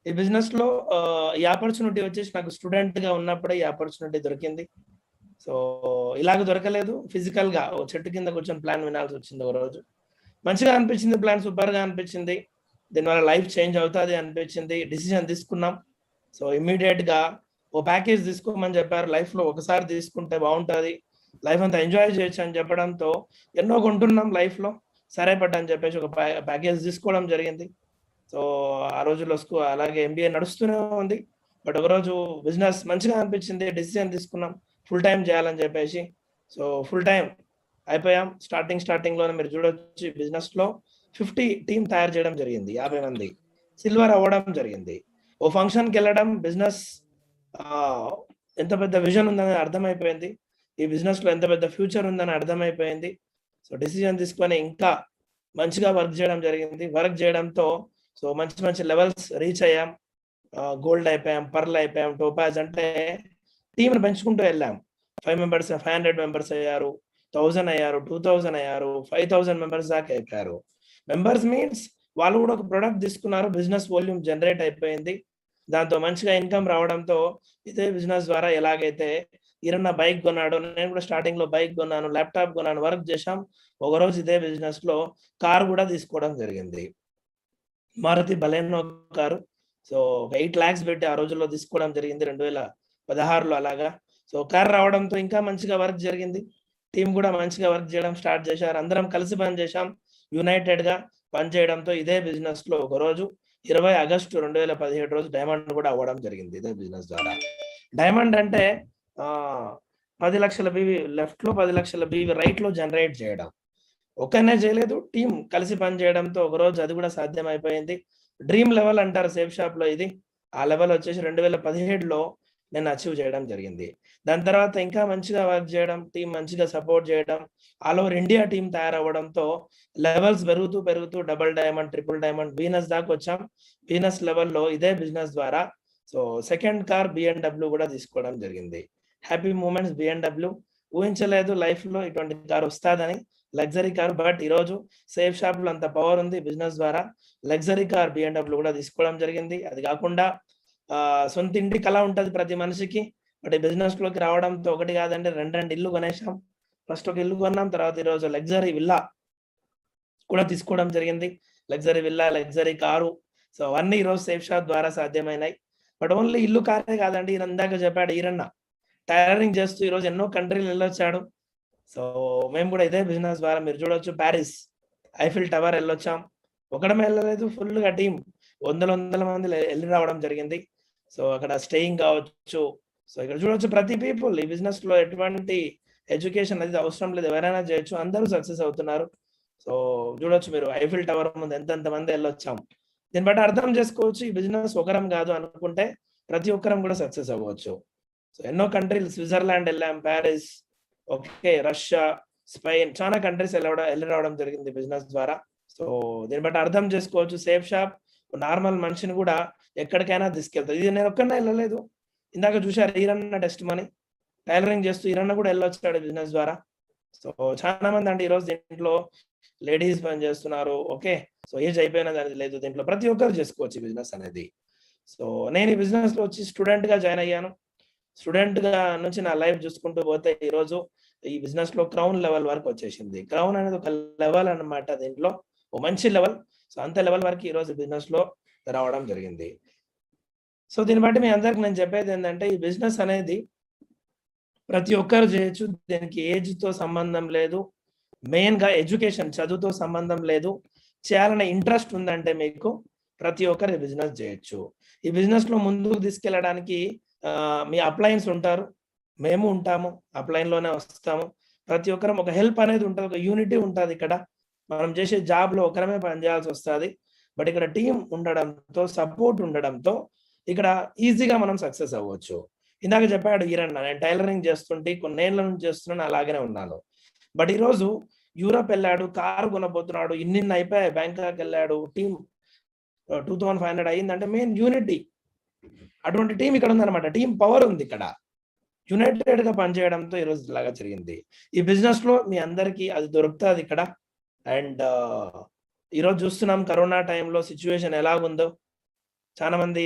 ఈ బిజినెస్ లో ఈ ఆపర్చునిటీ వచ్చేసి నాకు స్టూడెంట్ గా ఉన్నప్పుడే ఈ ఆపర్చునిటీ దొరికింది. సో ఇలాగ దొరకలేదు. ఫిజికల్ గా ఓ చెట్టు కింద కూర్చొని ప్లాన్ వినాల్సి వచ్చింది ఒక రోజు. మంచిగా అనిపించింది, ప్లాన్ సూపర్ గా అనిపించింది. దీనివల్ల లైఫ్ చేంజ్ అవుతుంది అనిపించింది. డిసిజన్ తీసుకున్నాం. సో ఇమ్మీడియట్ గా ఓ ప్యాకేజ్ తీసుకోమని చెప్పారు. లైఫ్ లో ఒకసారి తీసుకుంటే బాగుంటుంది, లైఫ్ అంతా ఎంజాయ్ చేయొచ్చు అని చెప్పడంతో ఎన్నో కొంటున్నాం లైఫ్ లో. సరే పట్టు అని చెప్పేసి ఒక ప్యాకేజ్ తీసుకోవడం జరిగింది. సో ఆ రోజుల్లో అలాగే ఎంబీఏ నడుస్తూనే ఉంది. బట్ ఒకరోజు బిజినెస్ మంచిగా అనిపించింది, డిసిజన్ తీసుకున్నాం ఫుల్ టైం చేయాలని చెప్పేసి. సో ఫుల్ టైం అయిపోయాం. స్టార్టింగ్ లోనే మీరు చూడొచ్చు, బిజినెస్ లో 50 టీం తయారు చేయడం జరిగింది. 50 మంది సిల్వర్ అవ్వడం జరిగింది. ఓ ఫంక్షన్కి వెళ్ళడం, బిజినెస్ ఎంత పెద్ద విజన్ ఉందని అర్థమైపోయింది. ఈ బిజినెస్ లో ఎంత పెద్ద ఫ్యూచర్ ఉందని అర్థమైపోయింది. సో డిసిజన్ తీసుకొని ఇంకా మంచిగా వర్క్ చేయడం జరిగింది. వర్క్ చేయడంతో సో మంచి మంచి లెవెల్స్ రీచ్ అయ్యాం. గోల్డ్ అయిపోయాం, పర్ల్ అయిపోయాం, టోపాజ్. అంటే టీంని పెంచుకుంటూ వెళ్ళాం. 5 మెంబర్స్ 500 మెంబర్స్ అయ్యారు, 1000 అయ్యారు, 2000 అయ్యారు, 5000 మెంబర్స్ దాకా అయిపోయారు. మెంబర్స్ మీన్స్ వాళ్ళు కూడా ఒక ప్రొడక్ట్ తీసుకున్నారు, బిజినెస్ వాల్యూమ్ జనరేట్ అయిపోయింది. దాంతో మంచిగా ఇన్కమ్ రావడంతో ఇదే బిజినెస్ ద్వారా ఎలాగైతే ఈరన్న బైక్ కొన్నాడు, నేను కూడా స్టార్టింగ్ లో బైక్ కొన్నాను, ల్యాప్టాప్ కొన్నాను, వర్క్ చేశాం. ఒకరోజు ఇదే బిజినెస్ లో కార్ కూడా తీసుకోవడం జరిగింది. Maruti Baleno car. So 8 lakhs పెట్టి ఆ రోజుల్లో తీసుకోవడం జరిగింది 2016లో అలాగా. సో కార్ రావడంతో ఇంకా మంచిగా వర్క్ జరిగింది. టీం కూడా మంచిగా వర్క్ చేయడం స్టార్ట్ చేశారు. అందరం కలిసి పని చేశాం, యునైటెడ్ గా పని చేయడంతో ఇదే బిజినెస్ లో ఒకరోజు 20 ఆగస్టు 2017 రోజు డైమండ్ కూడా అవ్వడం జరిగింది ఇదే బిజినెస్ ద్వారా. డైమండ్ అంటే 10 లక్షల బీవీ లెఫ్ట్ లో, 10 లక్షల బీవీ రైట్ లో జనరేట్ చేయడం. ఒక్కనే చేయలేదు, టీం కలిసి పని చేయడంతో ఒకరోజు అది కూడా సాధ్యం అయిపోయింది. డ్రీమ్ లెవెల్ అంటారు సేఫ్ షాప్ లో ఇది. ఆ లెవెల్ వచ్చేసి 2017లో నేను అచీవ్ చేయడం జరిగింది. దాని తర్వాత ఇంకా మంచిగా వర్క్ చేయడం, టీం మంచిగా సపోర్ట్ చేయడం, ఆల్ ఓవర్ ఇండియా టీం తయారవ్వడంతో లెవెల్స్ పెరుగుతూ పెరుగుతూ double diamond, triple diamond, Venus దాకా వచ్చాం. వీనస్ లెవెల్లో ఇదే బిజినెస్ ద్వారా సో సెకండ్ కార్ బిఎండబ్ల్యూ కూడా తీసుకోవడం జరిగింది. Happy moments BMW. ఊహించలేదు లైఫ్ లో ఇటువంటి కార్ వస్తుందని, లగ్జరీ కార్. బట్ ఈరోజు సేఫ్ షాప్ లో అంత పవర్ ఉంది బిజినెస్ ద్వారా. లగ్జరీ కార్ బిఎండబ్ల్యూ కూడా తీసుకోవడం జరిగింది. అది కాకుండా సొంత ఇంటి కళ ఉంటది ప్రతి మనిషికి. బట్ ఈ బిజినెస్ లోకి రావడంతో ఒకటి కాదంటే రెండు ఇల్లు కొనేసాం. ఫస్ట్ ఒక ఇల్లు కొన్నాం, తర్వాత ఈరోజు లగ్జరీ విల్లా కూడా తీసుకోవడం జరిగింది. Luxury villa, luxury car. So అవన్నీ ఈరోజు సేఫ్ షాప్ ద్వారా సాధ్యమైనాయి. బట్ ఓన్లీ ఇల్లు కారే కాదండి, ఇందాక చెప్పాడు ఈరన్న టైలరింగ్ చేస్తూ ఈరోజు ఎన్నో కంట్రీలు వెళ్ళొచ్చాడు. సో మేము కూడా ఇదే బిజినెస్ ద్వారా మీరు చూడొచ్చు, ప్యారిస్ ఐఫిల్ టవర్ వెళ్ళొచ్చాం. ఒకడమే వెళ్ళలేదు, ఫుల్ గా టీం వందల మంది వెళ్ళి రావడం జరిగింది. సో అక్కడ స్టేయింగ్ కావచ్చు. సో ఇక్కడ చూడొచ్చు ప్రతి పీపుల్ ఈ బిజినెస్ లో ఎటువంటి ఎడ్యుకేషన్ అనేది అవసరం లేదు, ఎవరైనా చేయొచ్చు, అందరూ సక్సెస్ అవుతున్నారు. సో చూడొచ్చు మీరు ఐఫిల్ టవర్ ముందు ఎంత మంది వెళ్ళొచ్చాం. దీన్ని బట్టి అర్థం చేసుకోవచ్చు ఈ బిజినెస్ ఒకరం కాదు అనుకుంటే ప్రతి ఒక్కరం కూడా సక్సెస్ అవ్వచ్చు. సో ఎన్నో కంట్రీలు, స్విట్జర్లాండ్ వెళ్ళాం, ప్యారిస్, ఓకే, రష్యా, స్పెయిన్, చాలా కంట్రీస్ వెళ్ళి రావడం జరిగింది బిజినెస్ ద్వారా. సో దీన్ని బట్టి అర్థం చేసుకోవచ్చు సేఫ్ షాప్ నార్మల్ మనిషిని కూడా ఎక్కడికైనా తీసుకెళ్తారు. ఇది నేను ఒక్కనే వెళ్ళలేదు. ఇందాక చూశారు ఈరన్న టెస్ట్ మనీ టైలరింగ్ చేస్తూ ఈరన్న కూడా వెళ్ళొచ్చాడు బిజినెస్ ద్వారా. సో చాలా మంది అంటే ఈరోజు దీంట్లో లేడీస్ పని చేస్తున్నారు. ఓకే, సో ఏజ్ అయిపోయినది అనేది లేదు, దీంట్లో ప్రతి ఒక్కరు చేసుకోవచ్చు బిజినెస్ అనేది. సో నేను ఈ బిజినెస్ లో వచ్చి స్టూడెంట్ గా జాయిన్ అయ్యాను. స్టూడెంట్ గా నుంచి నా లైఫ్ చూసుకుంటూ పోతే ఈ రోజు ఈ బిజినెస్ లో క్రౌన్ లెవెల్ వరకు వచ్చేసింది. క్రౌన్ అనేది ఒక లెవెల్ అన్నమాట, దీంట్లో ఓ మంచి లెవెల్. సో అంత లెవెల్ వరకు ఈ రోజు బిజినెస్ లో రావడం జరిగింది. సో దీన్ని బట్టి మీ అందరికి నేను చెప్పేది ఏంటంటే ఈ బిజినెస్ అనేది ప్రతి ఒక్కరు చేయొచ్చు. దీనికి ఏజ్ తో సంబంధం లేదు, మెయిన్ గా ఎడ్యుకేషన్, చదువుతో సంబంధం లేదు. చేయాలనే ఇంట్రెస్ట్ ఉందంటే మీకు ప్రతి ఒక్కరు ఈ బిజినెస్ చేయొచ్చు. ఈ బిజినెస్ లో ముందుకు తీసుకెళ్ళడానికి మీ అప్లయన్స్ ఉంటారు, మేము ఉంటాము, అప్లైన్ లోనే వస్తాము. ప్రతి ఒక్కరం ఒక హెల్ప్ అనేది ఉంటుంది, ఒక యూనిటీ ఉంటుంది. ఇక్కడ మనం చేసే జాబ్ లో ఒకరమే పనిచేయాల్సి వస్తుంది. బట్ ఇక్కడ టీం ఉండడంతో, సపోర్ట్ ఉండడంతో ఇక్కడ ఈజీగా మనం సక్సెస్ అవ్వచ్చు. ఇందాక చెప్పాడు ఈరన్న, నేను టైలరింగ్ చేస్తుంటే కొన్నేళ్ల నుంచి చేస్తున్నాను, అలాగనే ఉన్నాను. బట్ ఈరోజు యూరోప్ వెళ్ళాడు, కారు కొనబోతున్నాడు, ఇన్ని అయిపోయాయి, బ్యాంకాక్ వెళ్ళాడు, టీం 2500 అయ్యిందంటే మెయిన్ యూనిటీ. అటువంటి టీం ఇక్కడ ఉందన్నమాట, టీం పవర్ ఉంది ఇక్కడ. యునైటెడ్ గా పనిచేయడంతో ఈరోజు ఇలాగా జరిగింది. ఈ బిజినెస్ లో మీ అందరికీ అది దొరుకుతుంది ఇక్కడ. అండ్ ఈరోజు చూస్తున్నాం కరోనా టైంలో సిచ్యువేషన్ ఎలాగుందో, చాలా మంది